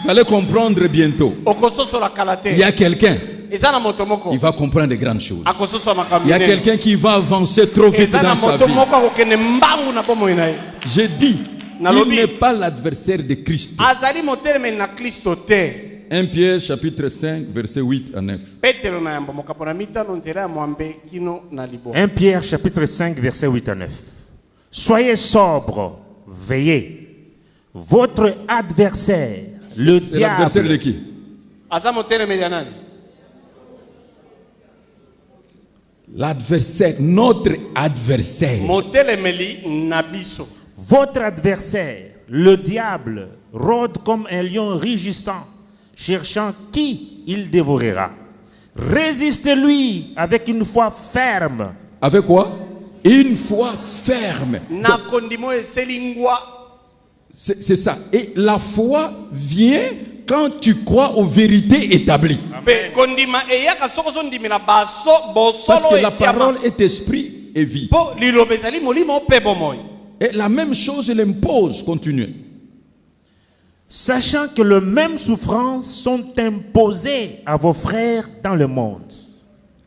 Vous allez comprendre bientôt. Okososola kalate. Il y a quelqu'un, Eza na moto moko. il va comprendre de grandes choses. Akososola Il y makamine. a quelqu'un qui va avancer trop vite Eza na dans sa moto vie. moko akokende mbangu na bomoi na ye. J'ai dit, il Nalobi. n'est pas l'adversaire de Christ. Azali motelemeli na Kristo te. 1 Pierre chapitre 5 verset 8 à 9. Petelo na yambo mokapo na mitano nzela ya mwambe kino na libo. 1 Pierre chapitre 5, verset 8 à 9. Soyez sobres, veillez. Votre adversaire, le C'est l'adversaire de diable, qui? Aza motelemeli ya nani? L'adversaire, notre adversaire. Motelemeli na biso. votre adversaire, le diable, rôde comme un lion rugissant, cherchant qui il dévorera. Résistez-lui avec une foi ferme. Avec quoi? Une foi ferme. Na kondimo eselingwa. C'est ça. Et la foi vient quand tu crois aux vérités établies. Pe kondima eyaka soko so ndimina baso Parce bosolo que la etiama. parole est esprit et vie. Po liloba ezali molimo pe bomoi. Et la même chose, elle impose, continuez. Sachant que les mêmes souffrances sont imposées à vos frères dans le monde.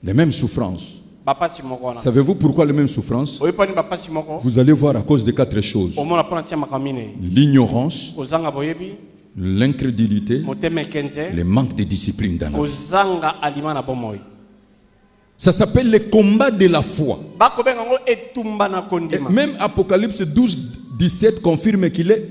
Les mêmes souffrances. Bapasi moko wana. Savez-vous pourquoi les mêmes souffrances? Oyepani bapasi moko. Vous allez voir à cause de 4 choses. Omona pona tia makamine. L'ignorance, Ozanga boyebi, l'incrédulité, moteme kenze, le manque de discipline dans la vie. ozanga alima na bomoi. Ça s'appelle le combat de la foi. Bako benga ngo etumba na Et kondima. même Apocalypse 12, 17 confirme qu'il est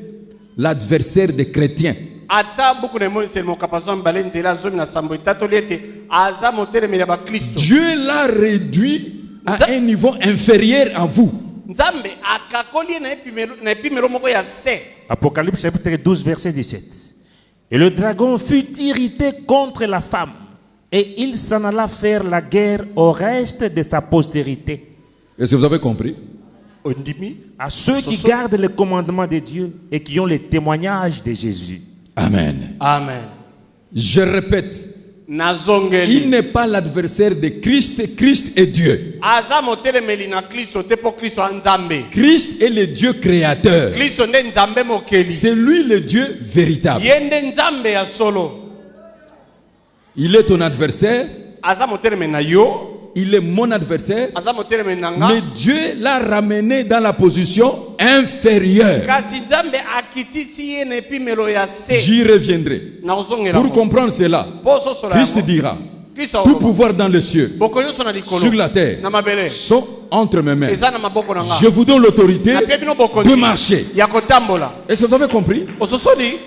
l'adversaire des chrétiens. Ata buku na mo sel mo kapazon bale nzela zomi na sambo itato liete aza motelemeli ya ba Kristo. Dieu l'a réduit à un niveau inférieur à vous. Nzambe akakoli na epimelo moko ya se. Apocalypse chapitre 12, verset 17. Et le dragon fut irrité contre la femme, et il s'en alla faire la guerre au reste de sa postérité. Est-ce que vous avez compris? ondimi À ceux qui gardent les commandements de Dieu et qui ont les témoignages de Jésus. Amen. amen Je répète, il nazongeli n'est pas l'adversaire de Christ, Christ est Dieu. aza motelemeli na kristo te mpo kristo anzambe Christ est le Dieu créateur. kristo nde nzambe mokeli C'est lui le Dieu véritable. ye nde nzambe ya solo Il est ton adversaire, aza motelemeli na yo il est mon adversaire, aza motelemeli na nga mais Dieu l'a ramené dans la position inférieure. kasi nzambe akitisi ye na epimelo ya se J'y reviendrai. nakozongela Pour comprendre cela, mpo ososola Christ yango dira, kristo tout pouvoir dans les cieux, boko nyonso na likolo sur la terre, na mabele sont entre mes mains. eza na maboko na nga Je vous donne l'autorité napia bino bokonzi de marcher. ya kotambola Est-ce que vous avez compris? ososoli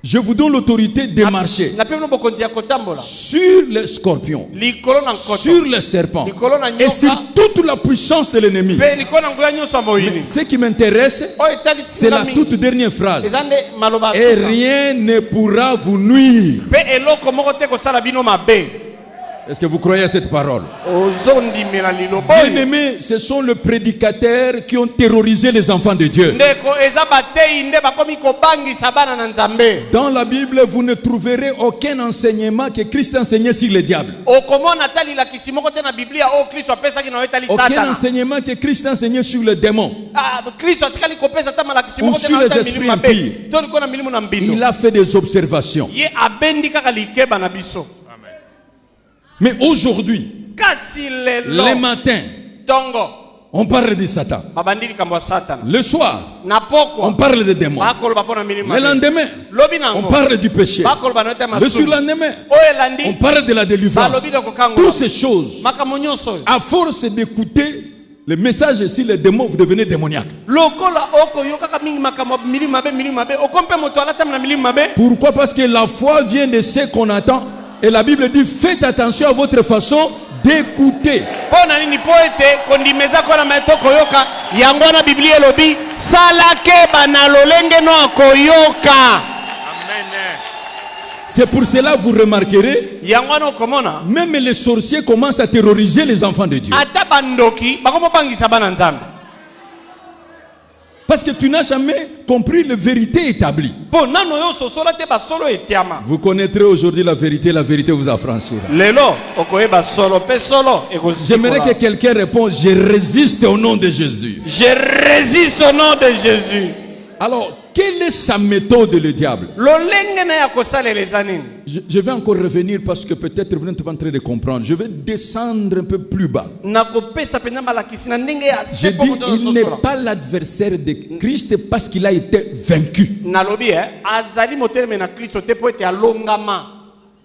Je vous donne l'autorité de marcher napia bino bokonzi ya kotambola sur les scorpions, likolo na nkoto sur les serpents likolo na et sur nyoka toute la puissance de l'ennemi. mpe likolo na nguya nyonso ya moyini Ce qui m'intéresse, oyo etali c'est la singa toute mingi dernière phrase. eza nde maloba ya Et suka. rien ne pourra vous nuire. mpe eloko moko te kosala bino mabe Est-ce que vous croyez à cette parole? ozondimela liloba oyo Bien-aimés, ce sont les prédicateurs qui ont terrorisé les enfants de Dieu. ndeko eza bateyi nde bakomi kobangisa bana na nzambe Dans la Bible, vous ne trouverez aucun enseignement que Christ enseignait sur le diable. okomona ata lilakisi moko te na biblia oyo kristo apesaki na yo etali Aucun satana enseignement que Christ enseignait sur les démons. kristo atikali kopesa ata malakisi Ou moko te sur na yo les etali esprits milimu mabe impies. to likolo na milimu na Il mbindo a fait des observations. ye abendi kaka likeba na biso Mais aujourd'hui, kasi les lelo matins, ntongo on parle de Satan. babandi likambo ya satana Le soir, na on pokwa parle des démons. bakoloba mpo na milimu Le mabe lendemain, lobi na on yango parle du péché. bakoloba na yo te Le masumu surlendemain, oyo elandi on parle de la délivrance. balobi na kokangola Toutes ces choses, makambo nyonso oyo à force d'écouter le message sur les démons, vous devenez démoniaque. lokola okoyokaka mingi makambo ya milimu mabe okomi mpe moto alatami na milimu mabe Pourquoi? Parce que la foi vient de ce qu'on entend. Et la Bible dit, faites attention à votre façon d'écouter. mpo na nini mpo ete kondima eza kolama ete okoyoka yango wana biblia elobi sala keba na lolenge no akoyoka C'est pour cela vous remarquerez, yango wana okomona même les sorciers commencent à terroriser les enfants de Dieu. ata bandoki bakomobangisa bana nzambe Parce que tu n'as jamais compris la vérité établie. mpo nano yo ososola te basolo etiama Vous connaîtrez aujourd'hui la vérité vous affranchira. lelo okoyeba solo mpe solo J'aimerais que ekozikola quelqu'un réponde, je résiste au nom de Jésus. je résiste au nom de jésus Alors, quelle est sa méthode, le diable? lolenge na ya kosalela eza nini Je vais encore revenir parce que peut-être vous n'êtes pas en train de comprendre. Je vais descendre un peu plus bas. nakopesa mpenza malakisi na ndenge ya Je se mpo dis, moto il n'est azosola pas l'adversaire de Christ parce qu'il a été vaincu. nalobi azali moteleme na kristo te mpo ete alongama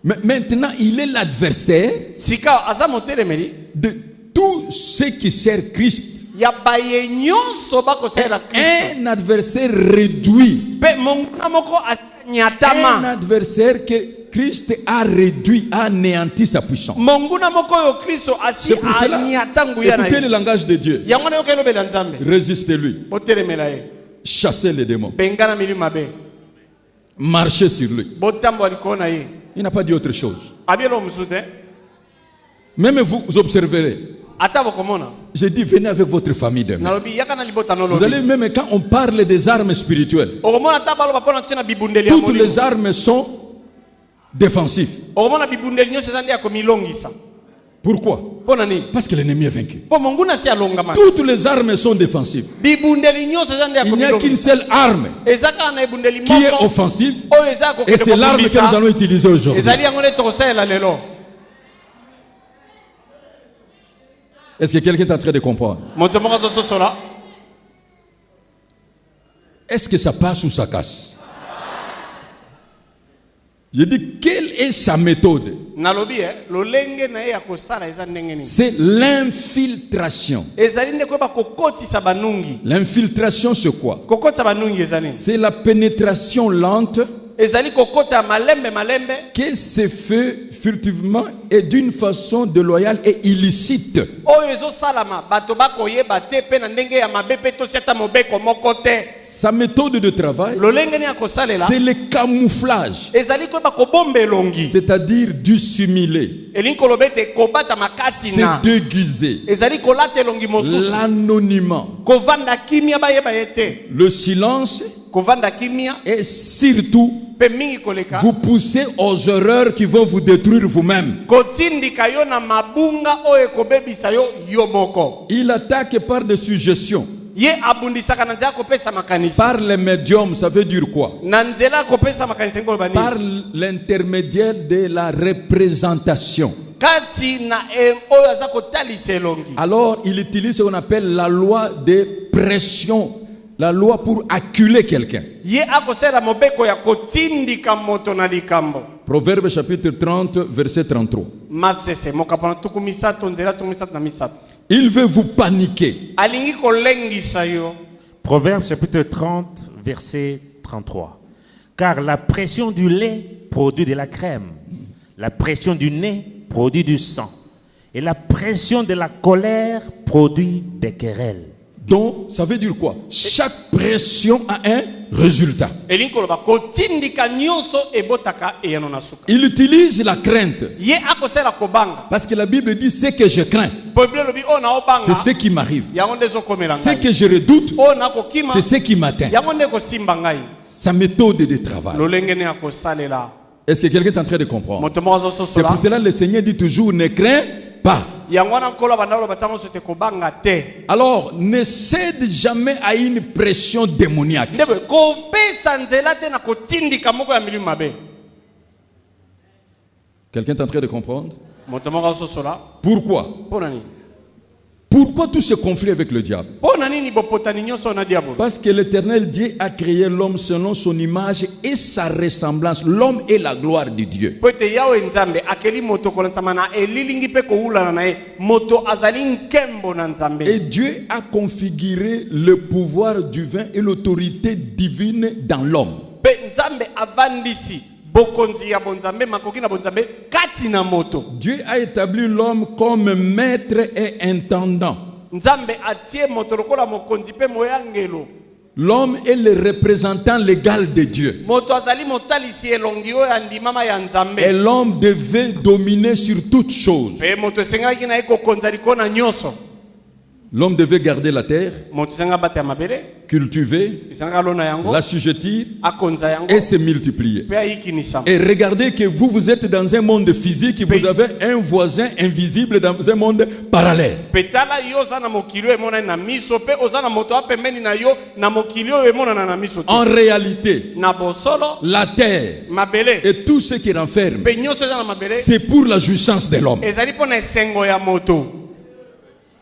Mais maintenant, il est l'adversaire sika aza motelemeli de tous ceux qui servent Christ. ya baye nyonso bakosalela kristo Un adversaire réduit. mpe monguna moko Un anyatama adversaire que Christ a réduit, a anéanti sa puissance. monguna moko oyo kristo asi C'est pour cela, anyata nguya na écoutez le ye langage de Dieu. yango na yoka elobela nzambe Résistez-lui. botelemela ye Chassez les démons. bengana milimu mabe Marchez sur lui. botambola likolo na ye Il n'a pas dit autre chose. abielo mosusu te Même vous observerez. ata bokomona J'ai dit, venez avec votre famille demain. nalobi yaka na libota Vous allez nolobi même quand on parle des armes spirituelles, okomona ata baloba mpo na tia na bibundeli ya toutes molimo les armes sont défensives. okomona bibundeli nyonso eza nde ya komilongisa Pourquoi? mpo na nini Parce que l'ennemi est vaincu. mpo monguna si alongama Toutes les armes sont défensives. bibundeli nyonso eza nde ya Il n'y a qu'une komilongisa seule arme eza kaka na ebundeli qui est moko offensive oyo eza et c'est l'arme que nous kokende allons utiliser aujourd'hui. ezali yango nde tokosalela lelo Est-ce que quelqu'un est en train de comprendre? moto moko azososola Est-ce que ça passe ou ça casse? Je dis, quelle est sa méthode? nalobi lolenge na ye ya kosala eza ndenge nini C'est l'infiltration. ezali nde koyeba kokotisa banungi L'infiltration, c'est quoi? kokotisa banungi eza nini C'est la pénétration lente ezali kokota malembe malembe que c'est fait furtivement et d'une façon déloyale et illicite. oyo ezosalama bato bakoyeba te pe na ndenge ya mabe pe tosiata mobeko moko te. Sa méthode de travail, lolenge nini akosalela c'est le camouflage, ezali koyeba kobomba elongi c'est-à-dire dissimuler, elingi koloba ete kobata makati se na déguiser, ezali kolata elongi mosusu l'anonymat, kovanda kimia bayeba ye te le silence kovanda kimia et surtout pe mingi koleka vous poussez aux erreurs qui vont vous détruire vous-même. kotindika yo na mabunga oyo ekobebisa yo yo moko. Il attaque par des suggestions, ye abundisaka na nzela kopesa makanisi par les médiums, ça veut dire quoi? na nzela kopesa makanisi ngolo bani Par l'intermédiaire de la représentation. kati na oyo aza kotalisa elongi. Alors, il utilise ce qu'on appelle la loi de pression, la loi pour acculer quelqu'un. Ye akosela mobeko ya kotindika moto na likambo. Proverbe chapitre 30, verset 33. Masese mokapana tuku misato nzela tuku misato na misato. Il veut vous paniquer. Alingi kolengisa yo. Proverbe chapitre 30, verset 33. Car la pression du lait produit de la crème, la pression du nez produit du sang, et la pression de la colère produit des querelles. Donc, ça veut dire quoi? Chaque pression a un résultat. Elingi koloba kotindika nyonso ebotaka eyano na suka. Il utilise la crainte. Ye akosela kobanga. Parce que la Bible dit ce que je crains, Bible lobi o na obanga. c'est ce qui m'arrive. Yango ndezo komela Ce ngai. que je redoute, O na kokima. c'est ce qui m'atteint. Yango ndeko simba ngai. Sa méthode de travail. Lolenge ne akosalela. Est-ce que quelqu'un est en train de comprendre? Moto mo azo C'est sosola. pour cela que le Seigneur dit toujours ne crains pas. Yango na nkolo bandalo batango sote kobanga te. Alors, ne cède jamais à une pression démoniaque. Ndebe kopesa nzela te na kotindika moko ya milimu mabe. Quelqu'un est en train de comprendre? Moto mo azo sosola. Pourquoi? Pona nini? Pourquoi tout ce conflit avec le diable? Pona nini bopotani nyonso na diabo? Parce que l'Éternel Dieu a créé l'homme selon son image et sa ressemblance. L'homme est la gloire de Dieu. Pote yawe nzambe akeli moto kolensama na elilingi pe koulana na ye moto azali nkembo na nzambe. Et Dieu a configuré le pouvoir divin et l'autorité divine dans l'homme. Pe nzambe avandisi bokonzi ya bonzambe makoki na bonzambe kati na moto. Dieu a établi l'homme comme maître et intendant. Nzambe atie moto lokola mokonzi pe moyangelo. L'homme est le représentant légal de Dieu. Moto azali motalisi elongi oyo andimama ya nzambe. Et l'homme devait dominer sur toutes choses. Pe moto esengaki na ye kokonza likolo na nyonso. L'homme devait garder la terre, Moto esenga bata ya mabele, cultiver, esenga lona yango, l'assujettir akonza yango, et se multiplier. pe ayikinisa. Et regardez que vous êtes dans un monde physique, vous avez un voisin invisible dans un monde parallèle. Petala yo za na mokili emona na miso pe oza na moto apembeni na yo na mokili emona na miso. En réalité, Na bosolo, la terre mabele, et tout ce qui renferme, pe nyonso za na mabele, c'est pour la jouissance de l'homme, ezali pona esengo ya moto.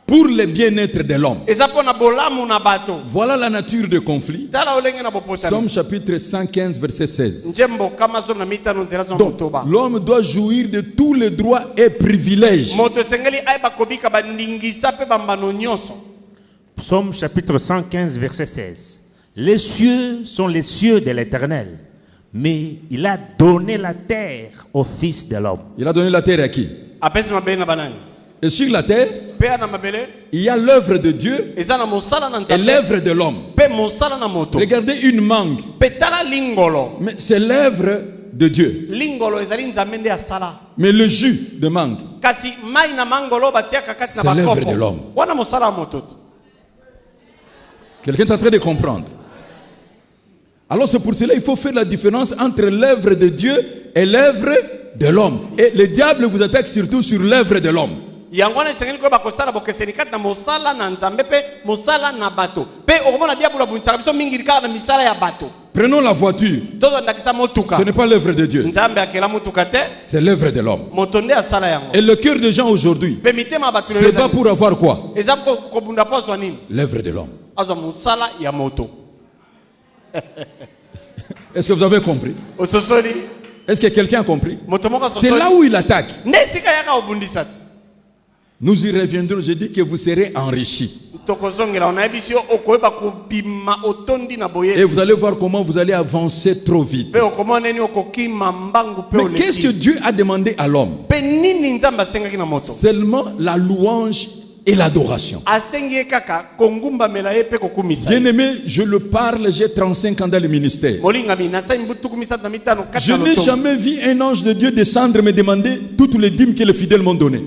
pour le bien-être de l'homme. Eza pona bolamu na bato. Voilà la nature du conflit. Tala olenge na bopotami. Somme chapitre 115, verset 16. Njembo kama zom na mitano nzela zo Donc, motoba. l'homme doit jouir de tous les droits et privilèges. Moto sengeli ayeba kobika bandingisa pe bambano nyonso. Psaume chapitre 115, verset 16. Les cieux sont les cieux de l'Éternel, mais il a donné la terre au Fils de l'homme. Il a donné la terre à qui? Apesi mabele na banani. Et sur la terre, Pe na mabele, il y a l'œuvre de Dieu eza na mosala na et nzambe. l'œuvre de l'homme. Pe mosala na moto. Regardez une mangue, Pe tala lingolo. mais c'est l'œuvre de Dieu. Lingolo ezali nzambe nde asala. Mais le jus de mangue, Kasi mai na mangolo batiaka kati na c'est l'œuvre bakopo. de l'homme. Wana mosala ya moto. quelqu'un est en train de comprendre. Alors c'est pour cela qu'il faut faire la différence entre l'œuvre de Dieu et l'œuvre de l'homme. Et le diable vous attaque surtout sur l'œuvre de l'homme. Yango na esengeli koyeba kosala bokeseni kati na mosala na nzambe pe mosala na bato. Pe okomona diabolo abunisaka biso mingi kaka na misala ya bato. Prenons la voiture. Tozondakisa motuka. Ce n'est pas l'œuvre de Dieu, Nzambe akela motuka te. c'est l'œuvre de l'homme. Moto nde asala yango. Et le cœur des gens aujourd'hui, Pe mitema ya bato c'est pas pour avoir quoi? eza kobunda po azwa nini? L'œuvre de l'homme. Azwa mosala ya moto. Est-ce que vous avez compris? Ososoli. Est-ce que quelqu'un a compris? Moto moko C'est asosoli. là où il attaque. Nde esika yaka obundisa te. Nous y reviendrons. Je dis que vous serez enrichis. Et vous allez voir comment vous allez avancer trop vite. Mais qu'est-ce que Dieu a demandé à l'homme? Seulement la louange et l'adoration. Bien-aimé, je le parle, j'ai 35 ans dans le ministère. Je n'ai jamais vu un ange de Dieu descendre me demander toutes les dîmes que les fidèles m'ont données.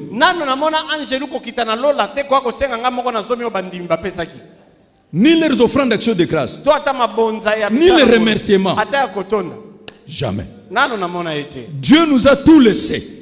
Ni leurs offrandes d'action de grâce, ni les remerciements. Jamais. Dieu nous a tout laissé.